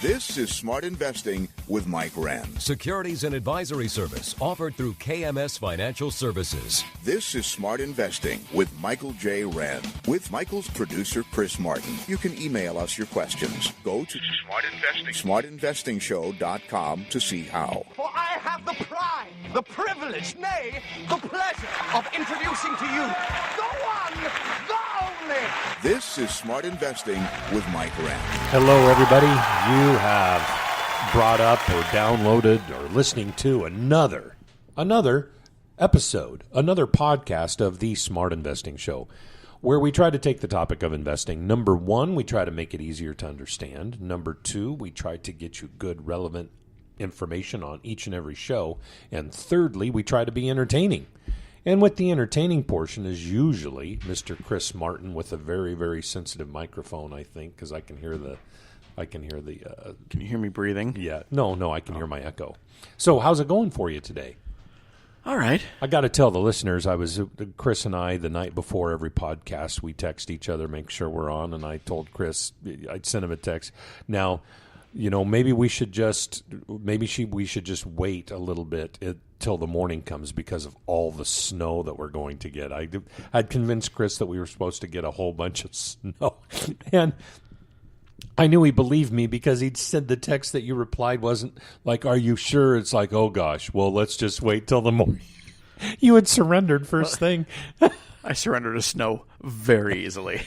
This is Smart Investing with Mike.wren. Securities and advisory service offered through KMS Financial Services. This is Smart Investing with Michael J. Wren. With Michael's producer, Chris Martin. You can email us your questions. Go to smartinvestingshow.com to see how. For I have the pride, the privilege, nay, the pleasure of introducing to you the one, the only. This is Smart Investing with Mike.wren. Hello, everybody. You have brought up or downloaded or listening to another episode, another podcast of the Smart Investing Show, where we try to take the topic of investing. Number one, we try to make it easier to understand. Number two, we try to get you good, relevant information on each and every show. And thirdly, we try to be entertaining. And with the entertaining portion is usually Mr. Chris Martin with a very, very sensitive microphone, I think, because I can hear the... Can you hear me breathing? Yeah. No, I can hear my echo. So how's it going for you today? All right. I got to tell the listeners, Chris and I, the night before every podcast, we text each other, make sure we're on, and I told Chris, I'd send him a text. Now, maybe we should just wait a little bit till the morning comes because of all the snow that we're going to get. I'd convinced Chris that we were supposed to get a whole bunch of snow, and I knew he believed me because he'd said the text that you replied wasn't like, "Are you sure?" It's like, "Oh gosh, well, let's just wait till the morning." You had surrendered first thing. I surrender to snow very easily.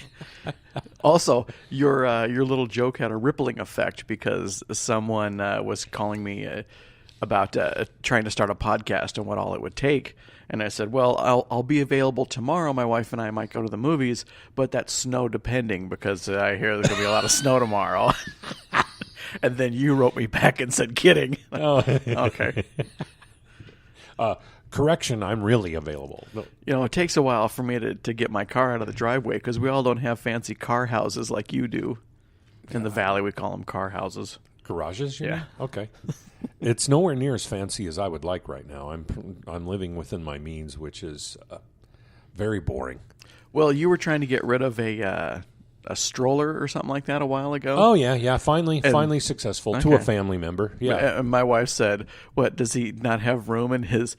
Also, your little joke had a rippling effect because someone was calling me about trying to start a podcast and what all it would take. And I said, well, I'll be available tomorrow. My wife and I might go to the movies, but that's snow depending because I hear there's going to be a lot of snow tomorrow. And then you wrote me back and said, kidding. Oh. Okay. Correction, I'm really available. No. It takes a while for me to get my car out of the driveway because we all don't have fancy car houses like you do. In the valley, we call them car houses. Garages? Yeah. Know? Okay. It's nowhere near as fancy as I would like right now. I'm living within my means, which is very boring. Well, you were trying to get rid of a stroller or something like that a while ago. Oh yeah. Finally successful to a family member. Yeah. And my wife said, "What, does he not have room in his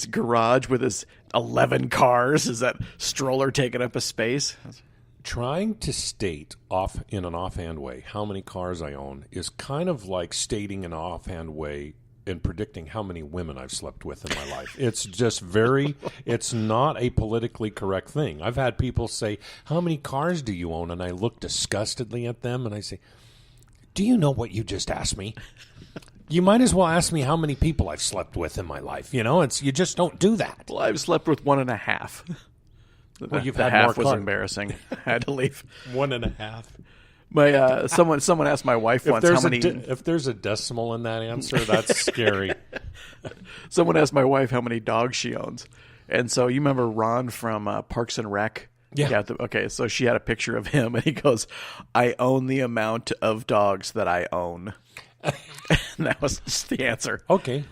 garage with his 11 cars? Is that stroller taking up a space?" Trying to state in an offhand way how many cars I own is kind of like stating in an offhand way and predicting how many women I've slept with in my life. It's just it's not a politically correct thing. I've had people say, "How many cars do you own?" And I look disgustedly at them and I say, "Do you know what you just asked me? You might as well ask me how many people I've slept with in my life. You just don't do that." Well, I've slept with 1.5. Well, you've the had half more was cars. Embarrassing. I had to leave. 1.5. My someone asked my wife once how many. If there's a decimal in that answer, that's scary. Someone asked my wife how many dogs she owns, and so you remember Ron from Parks and Rec? Yeah. Okay, so she had a picture of him, and he goes, "I own the amount of dogs that I own." And that was just the answer. Okay.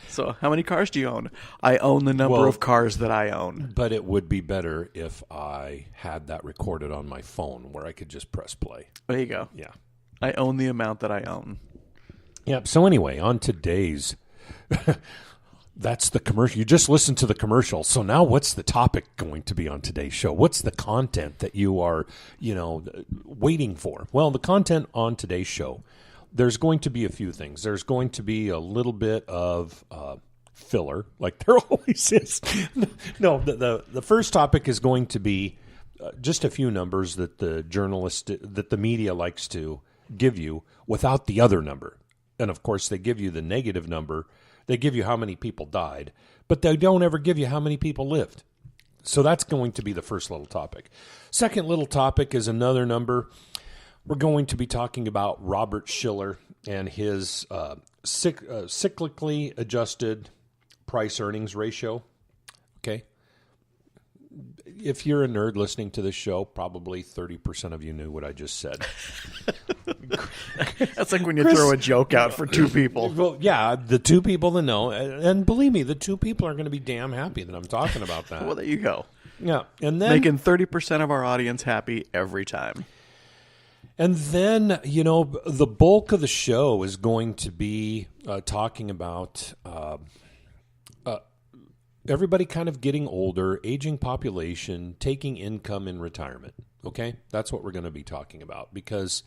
So how many cars do you own? I own the number of cars that I own. But it would be better if I had that recorded on my phone where I could just press play. There you go. Yeah. I own the amount that I own. Yep. So anyway, on today's... That's the commercial. You just listened to the commercial. So now what's the topic going to be on today's show? What's the content that you are, waiting for? Well, the content on today's show... There's going to be a few things. There's going to be a little bit of filler, like there always is. No, the first topic is going to be just a few numbers that the media likes to give you without the other number. And of course, they give you the negative number. They give you how many people died, but they don't ever give you how many people lived. So that's going to be the first little topic. Second little topic is another number. We're going to be talking about Robert Shiller and his cyclically adjusted price-earnings ratio. Okay? If you're a nerd listening to this show, probably 30% of you knew what I just said. That's like when you throw a joke out for two people. Well, yeah, the two people that know. And believe me, the two people are going to be damn happy that I'm talking about that. Well, there you go. Yeah. And then making 30% of our audience happy every time. And then, the bulk of the show is going to be talking about everybody kind of getting older, aging population, taking income in retirement. Okay? That's what we're going to be talking about. Because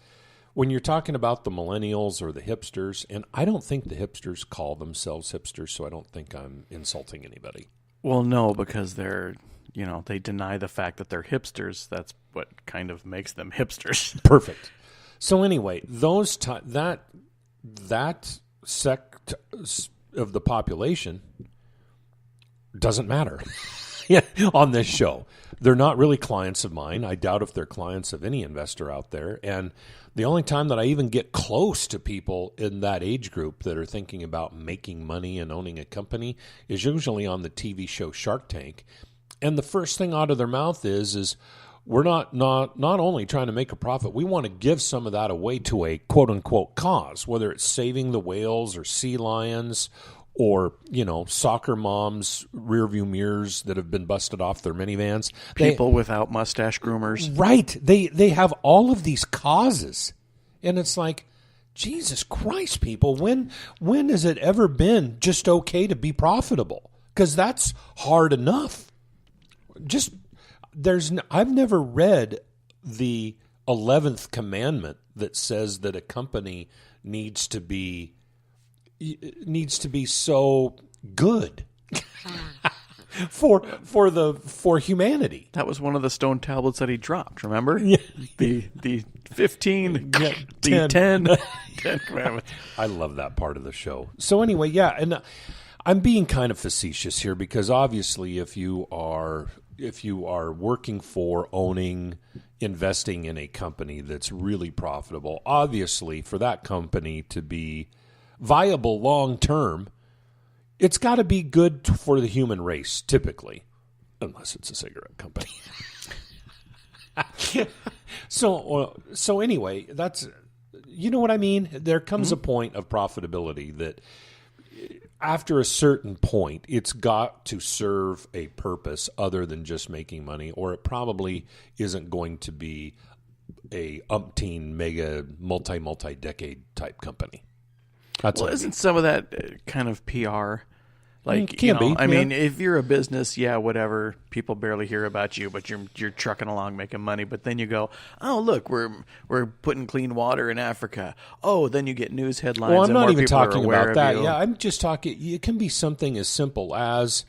when you're talking about the millennials or the hipsters, and I don't think the hipsters call themselves hipsters, so I don't think I'm insulting anybody. Well, no, because they're, they deny the fact that they're hipsters. That's what kind of makes them hipsters. Perfect. So anyway, that sect of the population doesn't matter on this show. They're not really clients of mine. I doubt if they're clients of any investor out there. And the only time that I even get close to people in that age group that are thinking about making money and owning a company is usually on the TV show Shark Tank. And the first thing out of their mouth is we're not only trying to make a profit, we want to give some of that away to a quote-unquote cause, whether it's saving the whales or sea lions or, soccer moms' rearview mirrors that have been busted off their minivans. People without mustache groomers. Right. They have all of these causes. And it's like, Jesus Christ, people, when has it ever been just okay to be profitable? Because that's hard enough. I've never read the 11th commandment that says that a company needs to be so good for humanity. That was one of the stone tablets that he dropped, remember? Yeah. The 15, Yeah, the 10 commandments. I love that part of the show. So anyway, yeah, and I'm being kind of facetious here because obviously if you are working for, owning, investing in a company that's really profitable, obviously for that company to be viable long term, it's got to be good for the human race, typically, unless it's a cigarette company. So anyway, that's, you know what I mean? There comes a point of profitability that after a certain point, it's got to serve a purpose other than just making money, or it probably isn't going to be a umpteen mega multi-decade type company. That's isn't some of that kind of PR? Like, Can be, I mean, if you're a business, whatever, people barely hear about you, but you're trucking along making money. But then you go, oh, look, we're putting clean water in Africa. Oh, then you get news headlines. Well, I'm and not more even people are talking aware about of that. you. Yeah, I'm just talking. It can be something as simple as,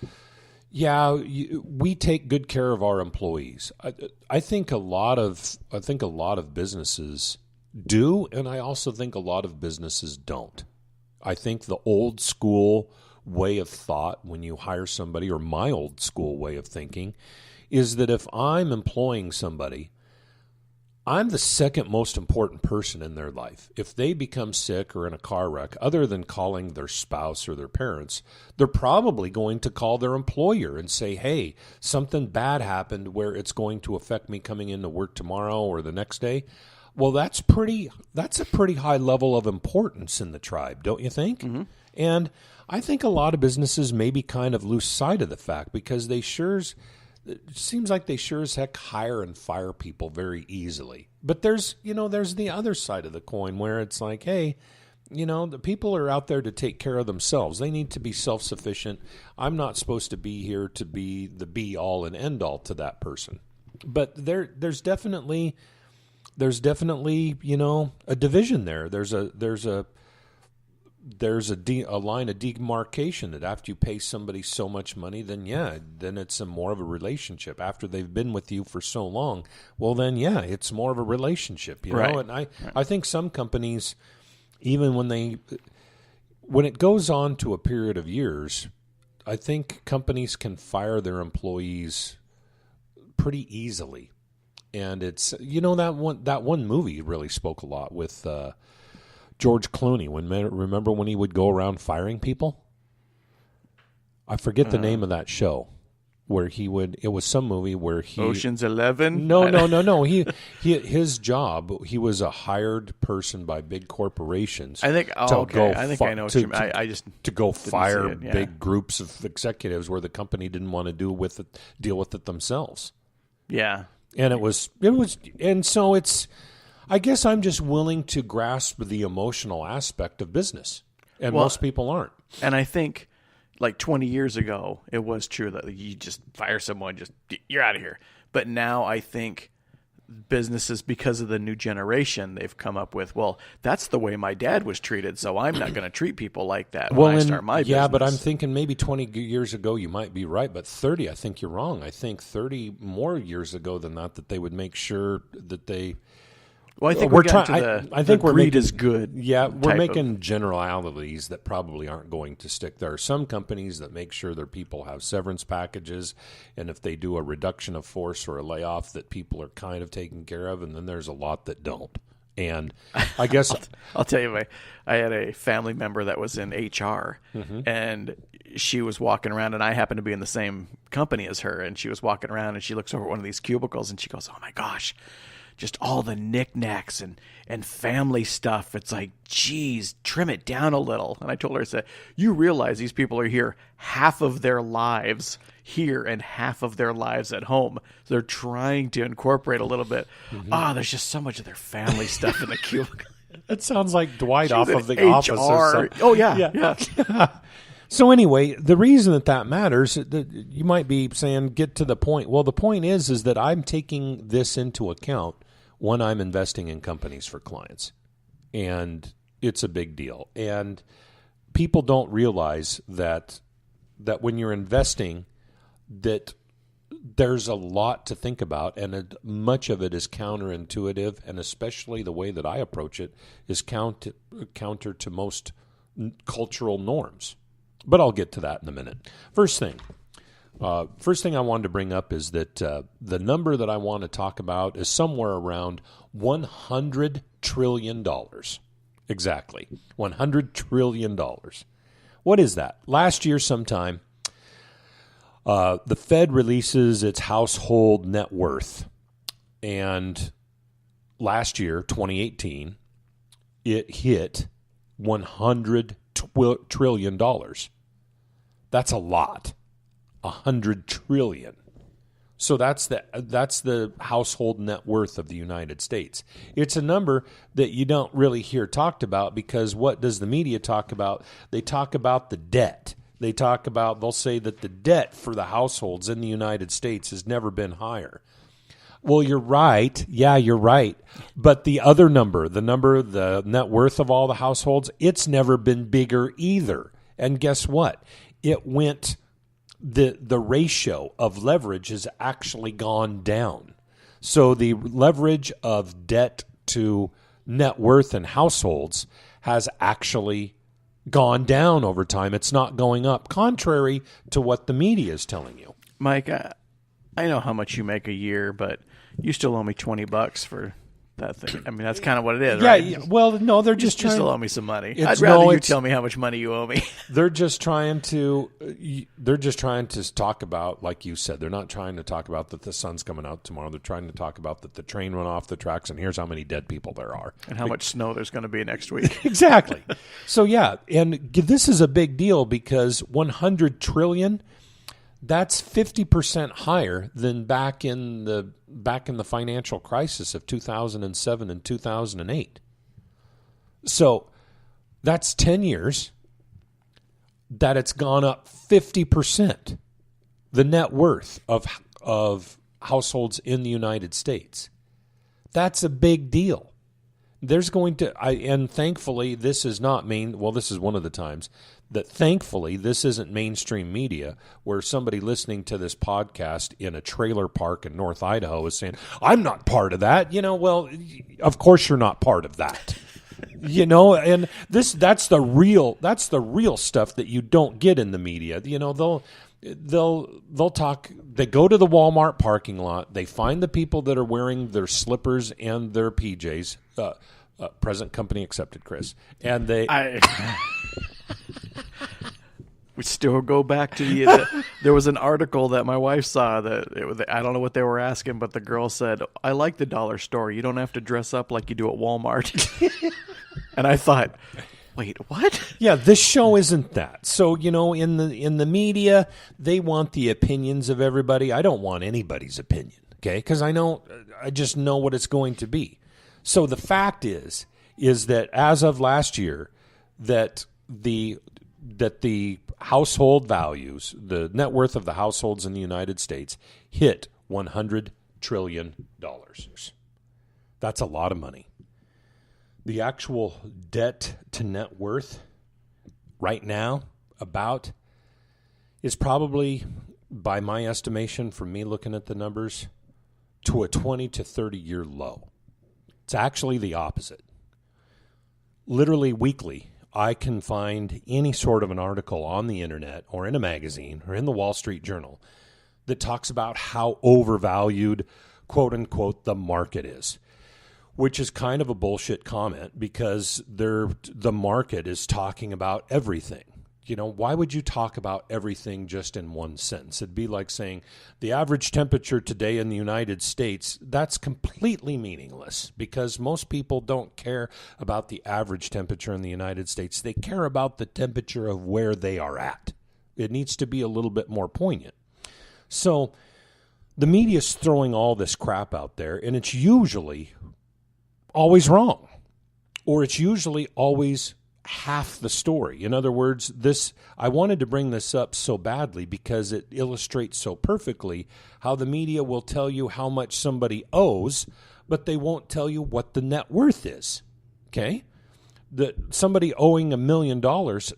we take good care of our employees. I think a lot of businesses do, and I also think a lot of businesses don't. I think the old school way of thought when you hire somebody, or my old school way of thinking, is that if I'm employing somebody, I'm the second most important person in their life. If they become sick or in a car wreck, other than calling their spouse or their parents, they're probably going to call their employer and say, hey, something bad happened where it's going to affect me coming into work tomorrow or the next day. Well, that's a pretty high level of importance in the tribe, don't you think? Mm-hmm. And I think a lot of businesses maybe kind of lose sight of the fact because it seems like they sure as heck hire and fire people very easily. But there's the other side of the coin where it's like, hey, the people are out there to take care of themselves. They need to be self-sufficient. I'm not supposed to be here to be the be-all and end-all to that person. But there's definitely a division there. There's a line of demarcation that after you pay somebody so much money, then it's more of a relationship. After they've been with you for so long, well then it's more of a relationship, you know. And I think some companies, even when it goes on to a period of years, I think companies can fire their employees pretty easily. And it's that one movie really spoke a lot with George Clooney. Remember when he would go around firing people? I forget the name of that show where he would. It was some movie where he Ocean's 11. No. His job. He was a hired person by big corporations. I think. Oh, okay. I think I know what you mean. I just to go fire it, big groups of executives where the company didn't want to deal with it themselves. Yeah. And it was, and so it's, I guess I'm just willing to grasp the emotional aspect of business, and most people aren't. And I think, like 20 years ago, it was true that you just fire someone, you're out of here. But now I think businesses, because of the new generation, they've come up with, well, that's the way my dad was treated, so I'm not going to treat people like that when I start my business. Yeah, but I'm thinking maybe 20 years ago you might be right, but 30, I think you're wrong. I think 30 more years ago than that they would make sure that they... Well, I think we're getting to I think we're greed making, is good. Yeah, we're making generalities that probably aren't going to stick. There are some companies that make sure their people have severance packages, and if they do a reduction of force or a layoff, that people are kind of taken care of, and then there's a lot that don't. And I guess I'll tell you, I had a family member that was in HR, and she was walking around, and I happened to be in the same company as her, and she was walking around, and she looks over at one of these cubicles, and she goes, "Oh my gosh, just all the knickknacks and family stuff. It's like, geez, trim it down a little." And I told her, I said, "You realize these people are here half of their lives here and half of their lives at home. So they're trying to incorporate a little bit. There's just so much of their family stuff in the cubicle." It sounds like Dwight off of The Office. Or something. Oh, yeah. So anyway, the reason that matters, you might be saying, get to the point. Well, the point is that I'm taking this into account when I'm investing in companies for clients. And it's a big deal. And people don't realize that when you're investing, that there's a lot to think about, and much of it is counterintuitive, and especially the way that I approach it is counter to most cultural norms. But I'll get to that in a minute. First thing I wanted to bring up is that the number that I want to talk about is somewhere around $100 trillion. Exactly. $100 trillion. What is that? Last year sometime, the Fed releases its household net worth. And last year, 2018, it hit $100 trillion. That's a lot. 100 trillion. So that's the household net worth of the United States. It's a number that you don't really hear talked about, because what does the media talk about? They talk about the debt. They'll say that the debt for the households in the United States has never been higher. Well, you're right. Yeah, you're right. But the other number, the net worth of all the households, it's never been bigger either. And guess what? It went... The ratio of leverage has actually gone down. So the leverage of debt to net worth in households has actually gone down over time. It's not going up, contrary to what the media is telling you. Mike, I know how much you make a year, but you still owe me $20 for that thing. I mean, that's kind of what it is, right? Yeah, well, no, they're just trying... You still owe me some money. I'd rather you tell me how much money you owe me. They're just trying to talk about, like you said, they're not trying to talk about that the sun's coming out tomorrow. They're trying to talk about that the train went off the tracks, and here's how many dead people there are. And how much snow there's going to be next week. Exactly. So, yeah, and this is a big deal, because 100 trillion, that's 50% higher than back in the financial crisis of 2007 and 2008. So that's 10 years that it's gone up 50%, the net worth of households in the United States. That's a big deal. And thankfully, this is not this is one of the times that thankfully this isn't mainstream media, where somebody listening to this podcast in a trailer park in North Idaho is saying, "I'm not part of that." Well, of course you're not part of that. And that's the real stuff that you don't get in the media. They'll talk. They go to the Walmart parking lot. They find the people that are wearing their slippers and their PJs. Present company accepted, Chris. And we still go back to there was an article that my wife saw that I don't know what they were asking, but the girl said, "I like the dollar store. You don't have to dress up like you do at Walmart." And I thought, wait, what? Yeah, this show isn't that. So, in the media, they want the opinions of everybody. I don't want anybody's opinion, okay? Because I just know what it's going to be. So the fact is that as of last year, that the household values, the net worth of the households in the United States hit $100 trillion. That's a lot of money. The actual debt to net worth right now is probably, by my estimation, from me looking at the numbers, to a 20 to 30 year low. It's actually the opposite. Literally weekly, I can find any sort of an article on the internet or in a magazine or in the Wall Street Journal that talks about how overvalued, quote unquote, the market is, which is kind of a bullshit comment because the market is talking about everything. You know, why would you talk about everything just in one sentence? It'd be like saying the average temperature today in the United States. That's completely meaningless because most people don't care about the average temperature in the United States. They care about the temperature of where they are at. It needs to be a little bit more poignant. So the media's throwing all this crap out there, and it's usually always wrong, or it's usually always half the story. In other words, I wanted to bring this up so badly because it illustrates so perfectly how the media will tell you how much somebody owes, but they won't tell you what the net worth is. Okay? That somebody owing $1 million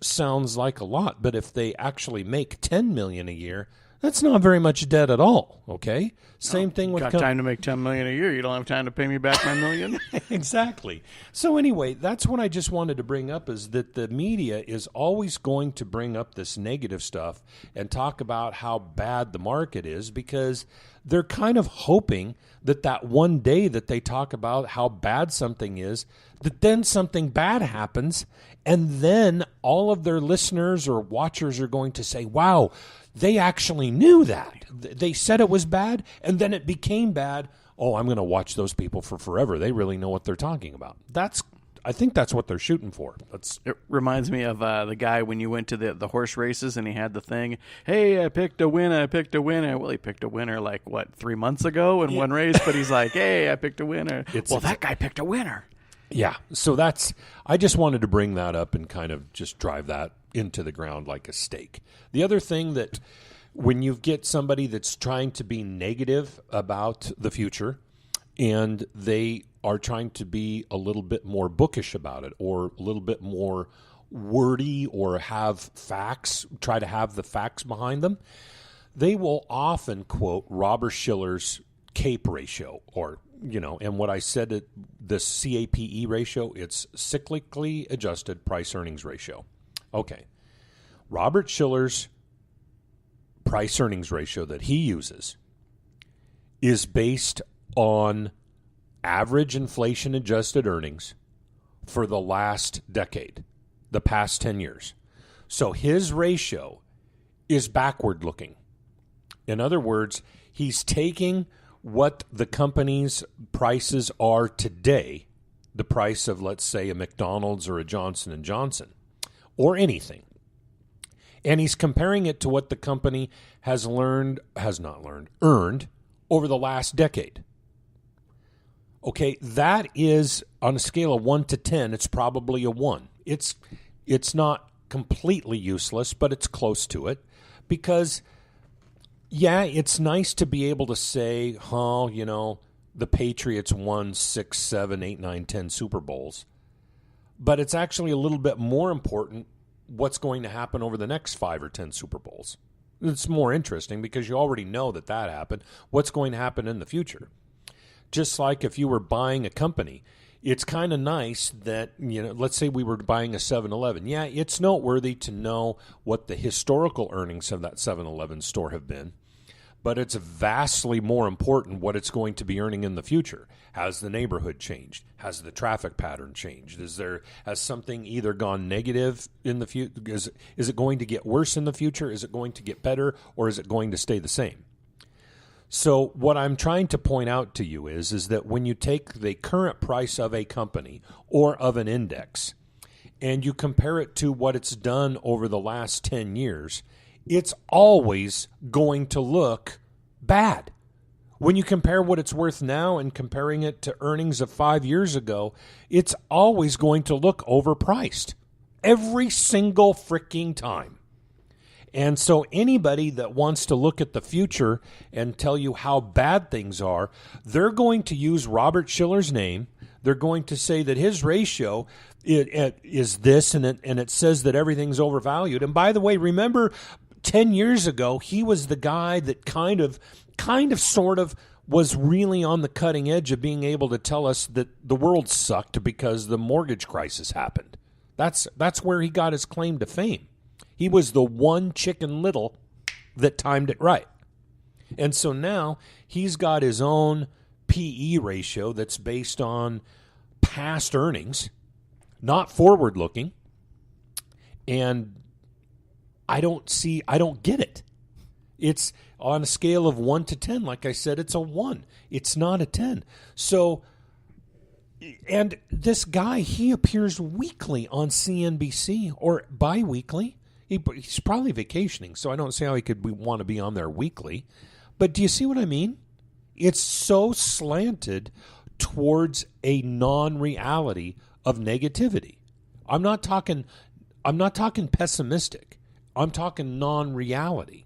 sounds like a lot, but if they actually make $10 million a year, that's not very much debt at all, okay? Same thing with... Got time to make $10 million a year. You don't have time to pay me back my $1 million? Exactly. So anyway, that's what I just wanted to bring up, is that the media is always going to bring up this negative stuff and talk about how bad the market is because they're kind of hoping that one day that they talk about how bad something is, that then something bad happens, and then all of their listeners or watchers are going to say, wow, they actually knew that. They said it was bad, and then it became bad. Oh, I'm going to watch those people for forever. They really know what they're talking about. I think that's what they're shooting for. It reminds me of the guy when you went to the horse races and he had the thing, hey, I picked a winner. Well, he picked a winner 3 months ago in one race, but he's like, hey, I picked a winner. That guy picked a winner. Yeah, so I just wanted to bring that up and kind of just drive that into the ground like a stake. The other thing that when you get somebody that's trying to be negative about the future and they are trying to be a little bit more bookish about it or a little bit more wordy or try to have the facts behind them, they will often quote Robert Shiller's CAPE ratio and what I said, the CAPE ratio, it's cyclically adjusted price earnings ratio. Okay. Robert Shiller's price earnings ratio that he uses is based on average inflation adjusted earnings for the last decade, the past 10 years. So his ratio is backward looking. In other words, he's taking what the company's prices are today, the price of, let's say, a McDonald's or a Johnson & Johnson, or anything, and he's comparing it to what the company has earned over the last decade. Okay, that is, on a scale of 1 to 10, it's probably a 1. It's not completely useless, but it's close to it because... yeah, it's nice to be able to say, the Patriots won 6, 7, 8, 9, 10 Super Bowls. But it's actually a little bit more important what's going to happen over the next 5 or 10 Super Bowls. It's more interesting because you already know that happened. What's going to happen in the future? Just like if you were buying a company, it's kind of nice that, let's say we were buying a 7-Eleven. Yeah, it's noteworthy to know what the historical earnings of that 7-Eleven store have been. But it's vastly more important what it's going to be earning in the future. Has the neighborhood changed? Has the traffic pattern changed? Has something either gone negative in the future? Is it going to get worse in the future? Is it going to get better? Or is it going to stay the same? So what I'm trying to point out to you is that when you take the current price of a company or of an index and you compare it to what it's done over the last 10 years, it's always going to look bad. When you compare what it's worth now and comparing it to earnings of 5 years ago, it's always going to look overpriced. Every single freaking time. And so anybody that wants to look at the future and tell you how bad things are, they're going to use Robert Shiller's name. They're going to say that his ratio it is this, and it says that everything's overvalued. And by the way, remember 10 years ago, he was the guy that kind of sort of was really on the cutting edge of being able to tell us that the world sucked because the mortgage crisis happened. That's where he got his claim to fame. He was the one Chicken Little that timed it right. And so now he's got his own PE ratio that's based on past earnings, not forward-looking. And I don't get it. It's on a scale of 1 to 10. Like I said, it's a 1. It's not a 10. So, and this guy, he appears weekly on CNBC or bi-weekly. He's probably vacationing, so I don't see how he could want to be on there weekly. But do you see what I mean? It's so slanted towards a non-reality of negativity. I'm not talking pessimistic. I'm talking non-reality.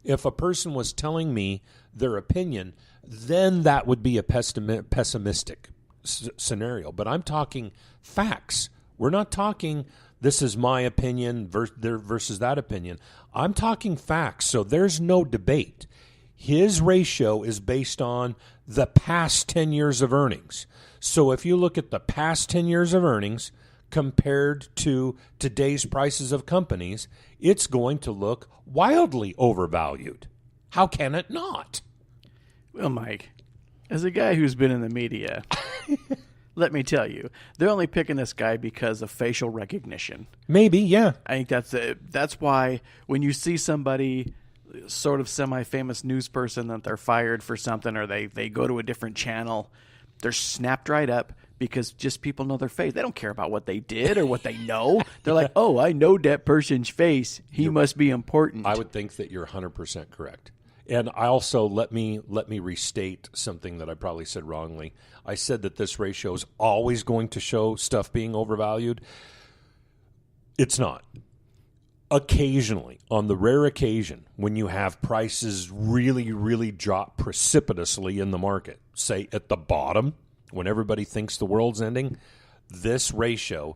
If a person was telling me their opinion, then that would be a pessimistic scenario. But I'm talking facts. We're not talking this is my opinion versus that opinion. I'm talking facts, so there's no debate. His ratio is based on the past 10 years of earnings. So if you look at the past 10 years of earnings compared to today's prices of companies, it's going to look wildly overvalued. How can it not? Well, Mike, as a guy who's been in the media, let me tell you, they're only picking this guy because of facial recognition. Maybe, yeah. I think that's why when you see somebody, sort of semi-famous news person, that they're fired for something or they go to a different channel, they're snapped right up because just people know their face. They don't care about what they did or what they know. They're like, oh, I know that person's face. He must be important. I would think that you're 100% correct. And I also, let me restate something that I probably said wrongly. I said that this ratio is always going to show stuff being overvalued. It's not. Occasionally, on the rare occasion, when you have prices really, really drop precipitously in the market, say at the bottom, when everybody thinks the world's ending, this ratio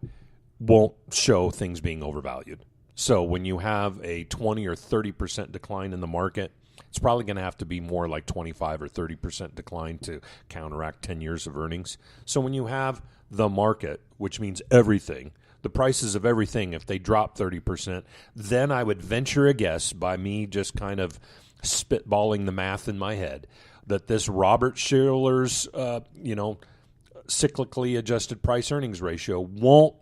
won't show things being overvalued. So when you have a 20 or 30% decline in the market, it's probably going to have to be more like 25 or 30% decline to counteract 10 years of earnings. So when you have the market, which means everything, the prices of everything, if they drop 30%, then I would venture a guess by me just kind of spitballing the math in my head that this Robert Shiller's, cyclically adjusted price earnings ratio won't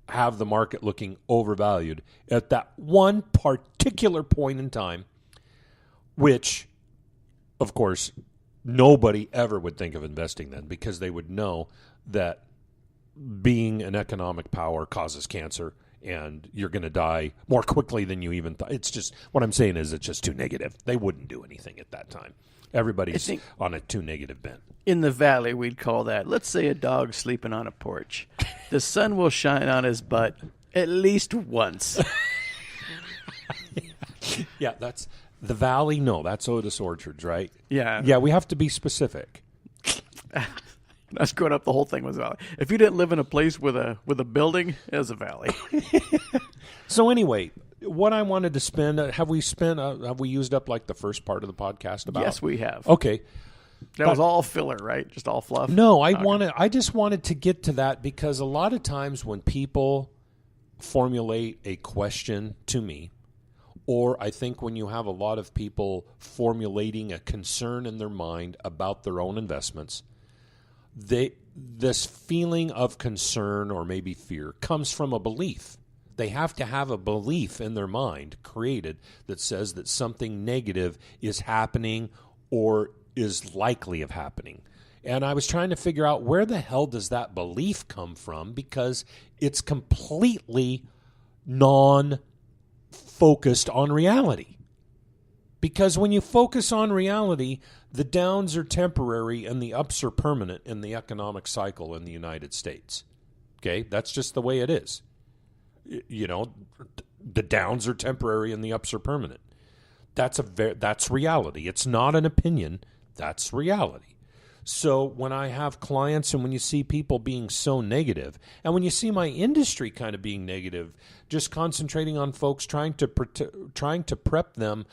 have the market looking overvalued at that one particular point in time, which, of course, nobody ever would think of investing then because they would know that being an economic power causes cancer and you're going to die more quickly than you even thought. It's just, what I'm saying is it's just too negative. They wouldn't do anything at that time. Everybody's on a too negative bent. In the valley, we'd call that, let's say a dog sleeping on a porch. The sun will shine on his butt at least once. Yeah, that's the valley. No, that's Otis Orchards, right? Yeah. Yeah, we have to be specific. That's growing up, the whole thing was valley. If you didn't live in a place with a building, it was a valley. So anyway, what I wanted to spend, have we used up like the first part of the podcast about? Yes, we have. Okay. That was all filler, right? Just all fluff? No, I just wanted to get to that because a lot of times when people formulate a question to me, or I think when you have a lot of people formulating a concern in their mind about their own investments, this feeling of concern or maybe fear comes from a belief. They have to have a belief in their mind created that says that something negative is happening or is likely of happening. And I was trying to figure out where the hell does that belief come from, because it's completely non-focused on reality. Because when you focus on reality, The downs are temporary and the ups are permanent in the economic cycle in the United States. Okay, that's just the way it is. You know, the downs are temporary and the ups are permanent. That's reality. It's not an opinion. That's reality. So when I have clients and when you see people being so negative, and when you see my industry kind of being negative, just concentrating on folks trying to prep them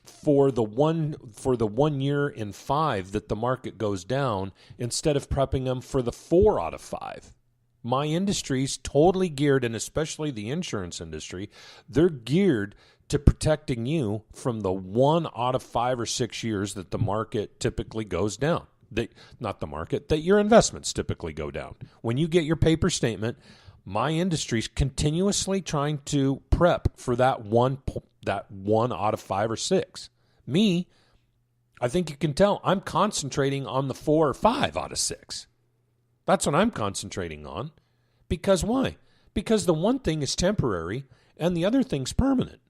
for the 1 year in 5 that the market goes down, instead of prepping them for the 4 out of 5. My industry's totally geared, and especially the insurance industry, they're geared to protecting you from the 1 out of 5 or 6 years that the market typically goes down. Not the market, that your investments typically go down. When you get your paper statement, my industry's continuously trying to prep for that one out of 5 or 6. Me, I think you can tell, I'm concentrating on the 4 or 5 out of 6. That's what I'm concentrating on. Because why? Because the one thing is temporary and the other thing's permanent.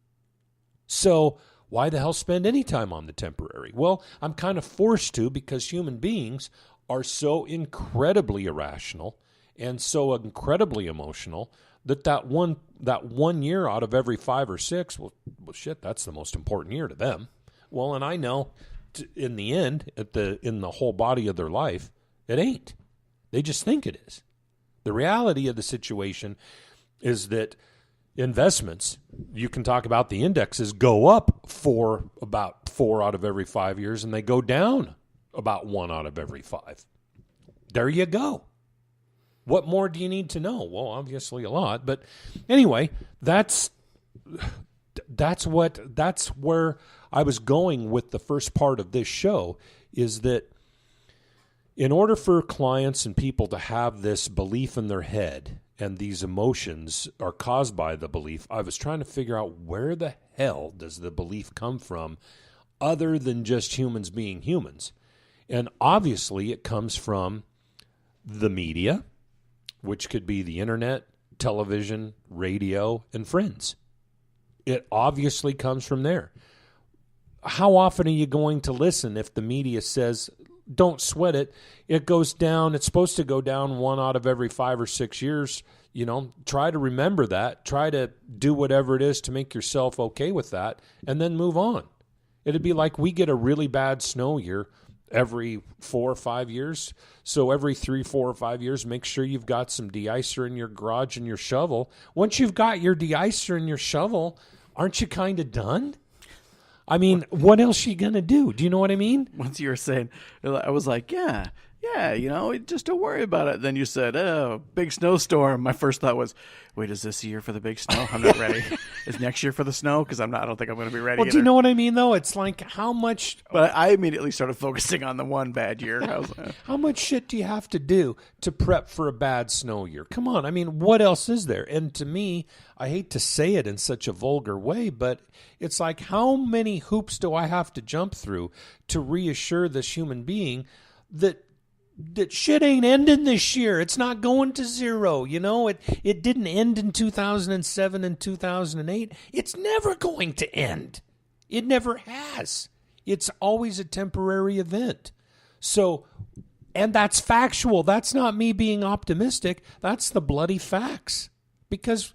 So why the hell spend any time on the temporary? Well, I'm kind of forced to, because human beings are so incredibly irrational and so incredibly emotional that one year out of every 5 or 6, well, shit, that's the most important year to them. Well, and I know in the end, in the whole body of their life, it ain't. They just think it is. The reality of the situation is that investments, you can talk about the indexes, go up for about 4 out of every 5 years, and they go down about 1 out of every 5. There you go. What more do you need to know? Well, obviously a lot, but anyway, that's where I was going with the first part of this show, is that in order for clients and people to have this belief in their head, and these emotions are caused by the belief, I was trying to figure out, where the hell does the belief come from other than just humans being humans? And obviously it comes from the media, which could be the internet, television, radio, and friends. It obviously comes from there. How often are you going to listen if the media says, don't sweat it, it goes down, it's supposed to go down 1 out of every 5 or 6 years? You know, try to remember that. Try to do whatever it is to make yourself okay with that, and then move on. It'd be like we get a really bad snow year every 4 or 5 years. So every 3, 4, or 5 years, make sure you've got some de-icer in your garage and your shovel. Once you've got your de-icer and your shovel, aren't you kind of done? I mean, what else are you going to do? Do you know what I mean? Once you were saying, I was like, yeah, you know, just don't worry about it. Then you said, oh, big snowstorm. My first thought was, wait, is this the year for the big snow? I'm not ready. Is next year for the snow? Because I don't think I'm going to be ready. Well, either. Do you know what I mean, though? It's like, how much... But I immediately started focusing on the one bad year. I was like, how much shit do you have to do to prep for a bad snow year? Come on. I mean, what else is there? And to me, I hate to say it in such a vulgar way, but it's like, how many hoops do I have to jump through to reassure this human being that shit ain't ending this year? It's not going to zero. You know, it didn't end in 2007 and 2008. It's never going to end. It never has. It's always a temporary event. So, and that's factual. That's not me being optimistic. That's the bloody facts. Because,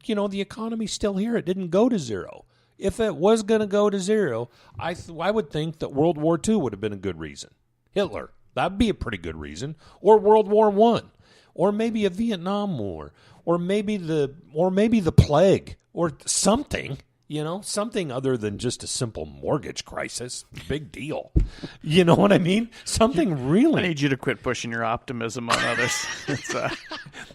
you know, the economy's still here. It didn't go to zero. If it was going to go to zero, I would think that World War II would have been a good reason. Hitler. That'd be a pretty good reason. Or World War I, or maybe a Vietnam War, or maybe the plague, or something. You know, something other than just a simple mortgage crisis. Big deal. You know what I mean? Something really. I need you to quit pushing your optimism on others.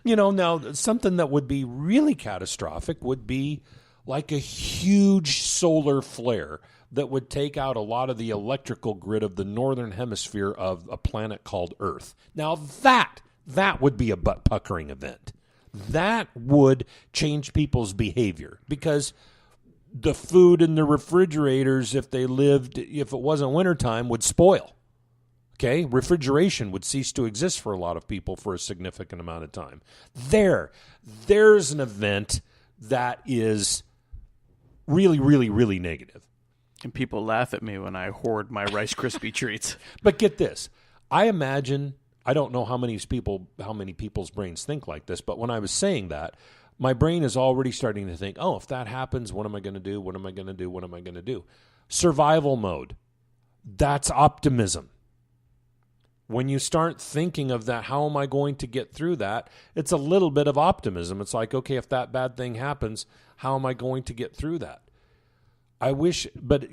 You know, now something that would be really catastrophic would be like a huge solar flare that would take out a lot of the electrical grid of the northern hemisphere of a planet called Earth. Now that would be a butt-puckering event. That would change people's behavior, because the food in the refrigerators, if it wasn't wintertime, would spoil. Okay? Refrigeration would cease to exist for a lot of people for a significant amount of time. There's an event that is really, really, really negative. And people laugh at me when I hoard my Rice Krispie treats. But get this. I imagine, I don't know how many people's brains think like this, but when I was saying that, my brain is already starting to think, oh, if that happens, what am I going to do? What am I going to do? What am I going to do? Survival mode. That's optimism. When you start thinking of that, how am I going to get through that? It's a little bit of optimism. It's like, okay, if that bad thing happens, how am I going to get through that? I wish, but,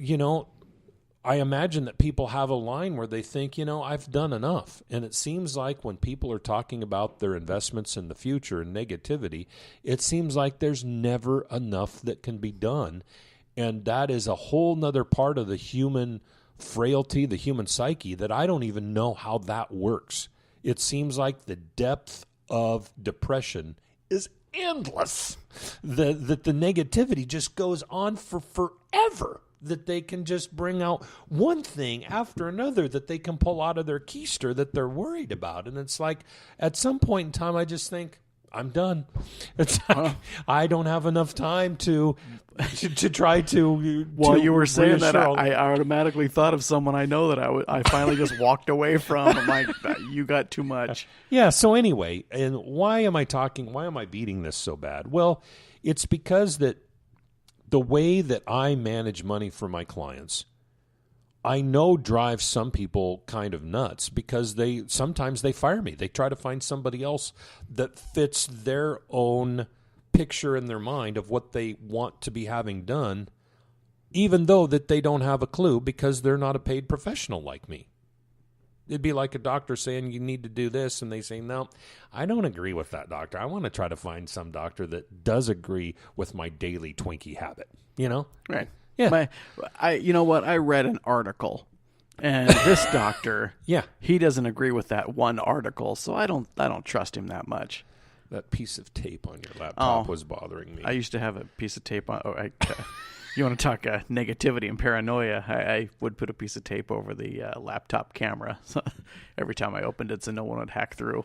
I imagine that people have a line where they think, I've done enough. And it seems like when people are talking about their investments in the future and negativity, it seems like there's never enough that can be done. And that is a whole nother part of the human frailty, the human psyche, that I don't even know how that works. It seems like the depth of depression is endless. That the negativity just goes on for forever. That they can just bring out one thing after another that they can pull out of their keister that they're worried about. And it's like, at some point in time, I just think, I'm done. It's like, I don't have enough time to try to. While to you were saying that, reassure. I automatically thought of someone I know that I finally just walked away from. I'm like, you got too much. Yeah. So anyway, and why am I beating this so bad? Well, it's because that the way that I manage money for my clients, I know drives some people kind of nuts because sometimes they fire me. They try to find somebody else that fits their own picture in their mind of what they want to be having done, even though that they don't have a clue because they're not a paid professional like me. It'd be like a doctor saying you need to do this, and they say, no, I don't agree with that doctor. I want to try to find some doctor that does agree with my daily Twinkie habit, Right. Yeah. You know what? I read an article, and this doctor, Yeah. he doesn't agree with that one article, so I don't trust him that much. That piece of tape on your laptop was bothering me. I used to have a piece of tape on. You want to talk negativity and paranoia? I would put a piece of tape over the laptop camera so every time I opened it, so no one would hack through.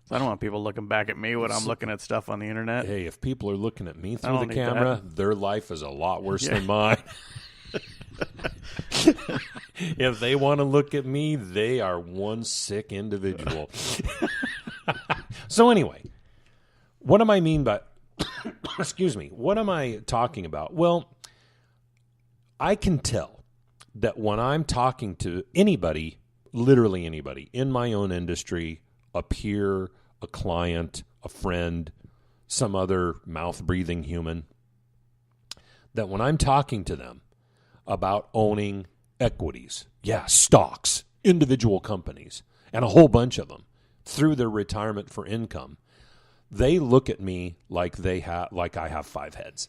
So I don't want people looking back at me when I'm looking at stuff on the internet. Hey, if people are looking at me through don't the need camera, their life is a lot worse than mine. If they want to look at me, they are one sick individual. So anyway, what am I mean by, excuse me, what am I talking about? Well, I can tell that when I'm talking to anybody, literally anybody, in my own industry, a peer, a client, a friend, some other mouth-breathing human, that when I'm talking to them about owning equities, stocks, individual companies, and a whole bunch of them through their retirement for income, they look at me like I have 5 heads.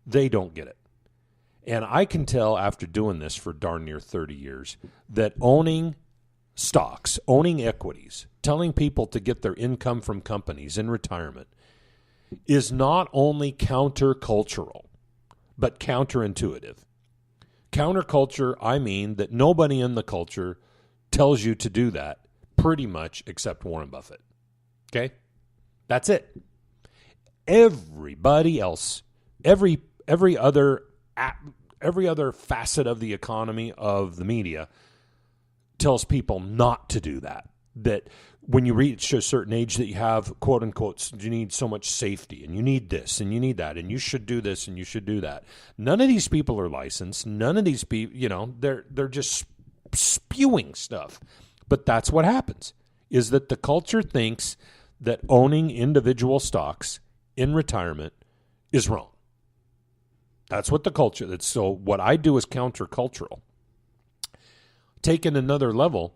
They don't get it. And I can tell after doing this for darn near 30 years that owning stocks, owning equities, telling people to get their income from companies in retirement is not only countercultural, but counterintuitive. Counterculture, I mean that nobody in the culture tells you to do that pretty much except Warren Buffett. Okay? That's it. Everybody else, every other facet of the economy of the media tells people not to do that. That when you reach a certain age that you have, quote unquote, you need so much safety and you need this and you need that and you should do this and you should do that. None of these people are licensed. None of these people, they're just spewing stuff. But that's what happens, is that the culture thinks that owning individual stocks in retirement is wrong. That's what the culture, so what I do is countercultural. Taken another level,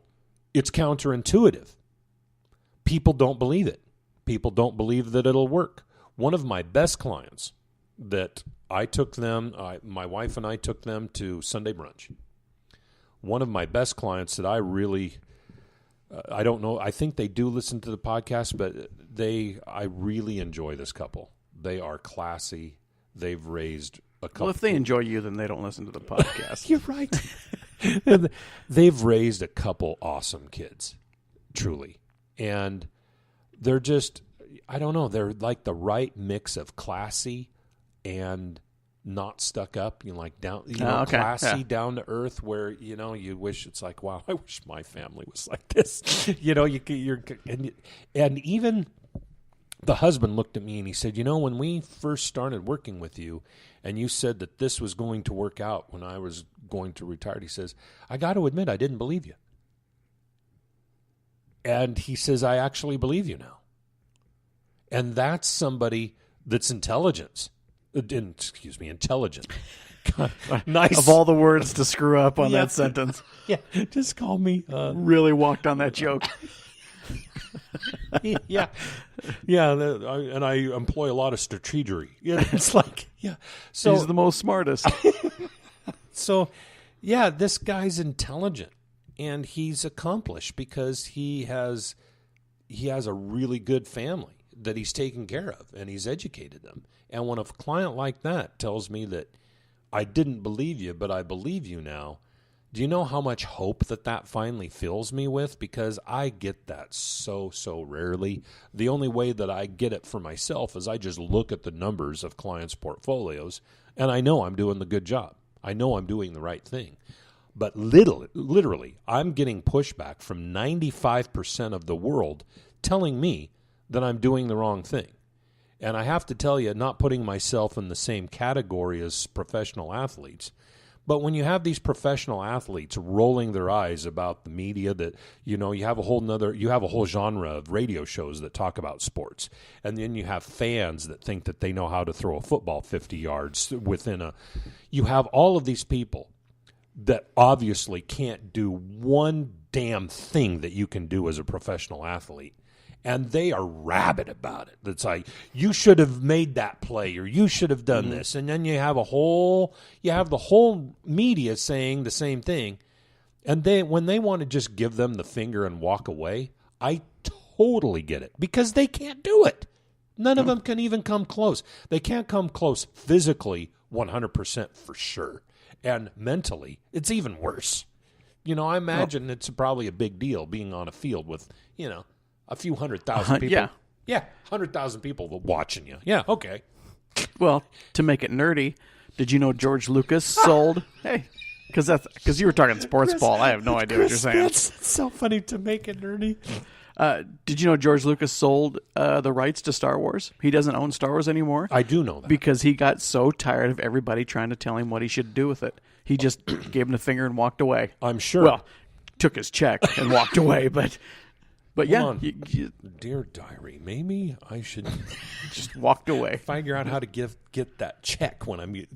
it's counterintuitive. People don't believe it. People don't believe that it'll work. One of my best clients that I took them, my wife and I took them to Sunday brunch. One of my best clients that I really, I don't know, I think they do listen to the podcast, but I really enjoy this couple. They are classy. They've raised a couple. Well, if they enjoy you, then they don't listen to the podcast. You're right. They've raised a couple awesome kids, truly. And they're just, I don't know, they're like the right mix of classy and not stuck up, like down, Okay. classy, Yeah. down to earth, where you wish it's like, wow, I wish my family was like this. And even the husband looked at me and he said, when we first started working with you, and you said that this was going to work out when I was going to retire, he says, I got to admit, I didn't believe you. And he says, I actually believe you now. And that's somebody that's intelligent. God, nice. Of all the words to screw up on that sentence, just call me. really walked on that joke. And I employ a lot of strategery. It's like, So He's the most smartest. So, this guy's intelligent and he's accomplished because he has a really good family that he's taken care of and he's educated them. And when a client like that tells me that I didn't believe you, but I believe you now, do you know how much hope that finally fills me with? Because I get that so rarely. The only way that I get it for myself is I just look at the numbers of clients' portfolios, and I know I'm doing the good job. I know I'm doing the right thing. But literally, I'm getting pushback from 95% of the world telling me that I'm doing the wrong thing. And I have to tell you, not putting myself in the same category as professional athletes, but when you have these professional athletes rolling their eyes about the media that, you have a whole genre of radio shows that talk about sports. And then you have fans that think that they know how to throw a football 50 yards you have all of these people that obviously can't do one damn thing that you can do as a professional athlete. And they are rabid about it. It's like, you should have made that play, or you should have done this. And then you have the whole media saying the same thing. And when they want to just give them the finger and walk away, I totally get it, because they can't do it. None of them can even come close. They can't come close physically, 100% for sure. And mentally, it's even worse. I imagine it's probably a big deal being on a field with, a few 100,000 people. Yeah, 100,000 people watching you. Yeah, okay. Well, to make it nerdy, did you know George Lucas sold? Hey, because you were talking sports ball. I have no idea what you're saying. That's so funny, to make it nerdy. Did you know George Lucas sold the rights to Star Wars? He doesn't own Star Wars anymore. I do know that. Because he got so tired of everybody trying to tell him what he should do with it. He just gave him the finger and walked away. I'm sure. Well, took his check and walked away, but yeah. Dear diary, maybe I should just walked away. Figure out how to get that check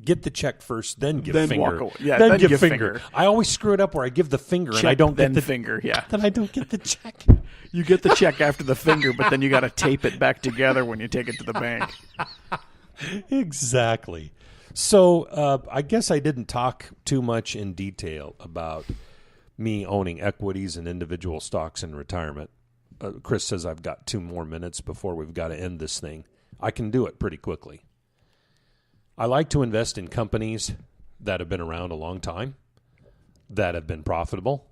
get the check first, then give then finger. Walk away. Yeah, then give finger. I always screw it up where I give the finger check, and I don't get the finger. Yeah, then I don't get the check. You get the check after the finger, but then you got to tape it back together when you take it to the bank. Exactly. So I guess I didn't talk too much in detail about me owning equities and individual stocks in retirement. Chris says I've got 2 more minutes before we've got to end this thing. I can do it pretty quickly. I like to invest in companies that have been around a long time, that have been profitable,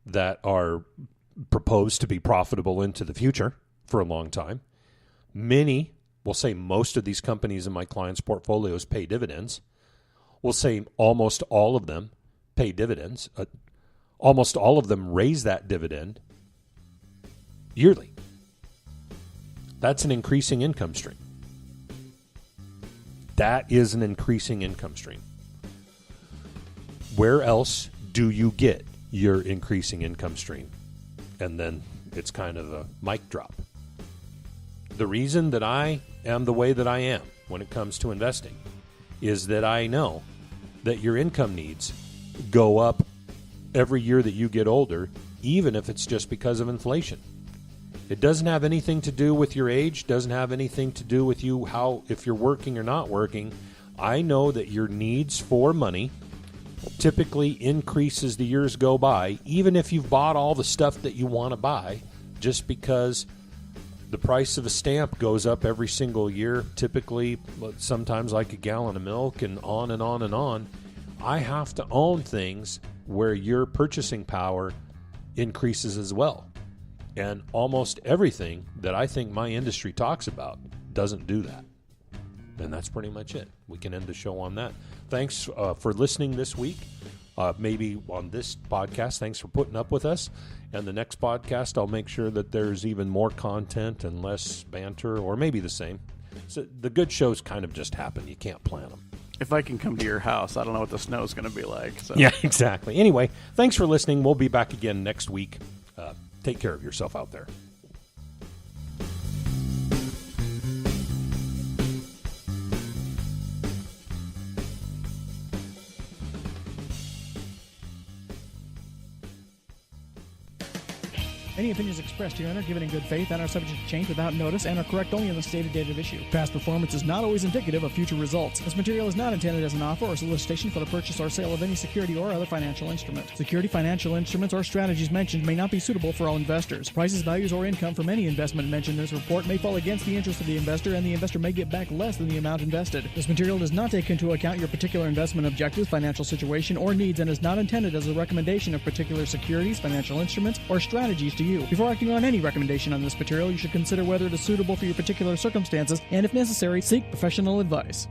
that are proposed to be profitable into the future for a long time. Many, we'll say most of these companies in my clients' portfolios pay dividends. We'll say almost all of them pay dividends. Almost all of them raise that dividend yearly. That's an increasing income stream. That is an increasing income stream. Where else do you get your increasing income stream? And then it's kind of a mic drop. The reason that I am the way that I am when it comes to investing is that I know that your income needs go up every year that you get older, even if it's just because of inflation. It doesn't have anything to do with your age, doesn't have anything to do with you, if you're working or not working. I know that your needs for money typically increase as the years go by, even if you've bought all the stuff that you want to buy, just because the price of a stamp goes up every single year, typically sometimes like a gallon of milk, and on and on and on. I have to own things where your purchasing power increases as well. And almost everything that I think my industry talks about doesn't do that. And that's pretty much it. We can end the show on that. Thanks for listening this week. Maybe on this podcast, thanks for putting up with us. And the next podcast, I'll make sure that there's even more content and less banter, or maybe the same. So the good shows kind of just happen. You can't plan them. If I can come to your house, I don't know what the snow's going to be like. So. Yeah, exactly. Anyway, thanks for listening. We'll be back again next week. Take care of yourself out there. Any opinions expressed herein are given in good faith and are subject to change without notice and are correct only on the stated date of issue. Past performance is not always indicative of future results. This material is not intended as an offer or solicitation for the purchase or sale of any security or other financial instrument. Security, financial instruments, or strategies mentioned may not be suitable for all investors. Prices, values, or income from any investment mentioned in this report may fall against the interest of the investor, and the investor may get back less than the amount invested. This material does not take into account your particular investment objectives, financial situation, or needs, and is not intended as a recommendation of particular securities, financial instruments, or strategies to you. Before acting on any recommendation on this material, you should consider whether it is suitable for your particular circumstances and, if necessary, seek professional advice.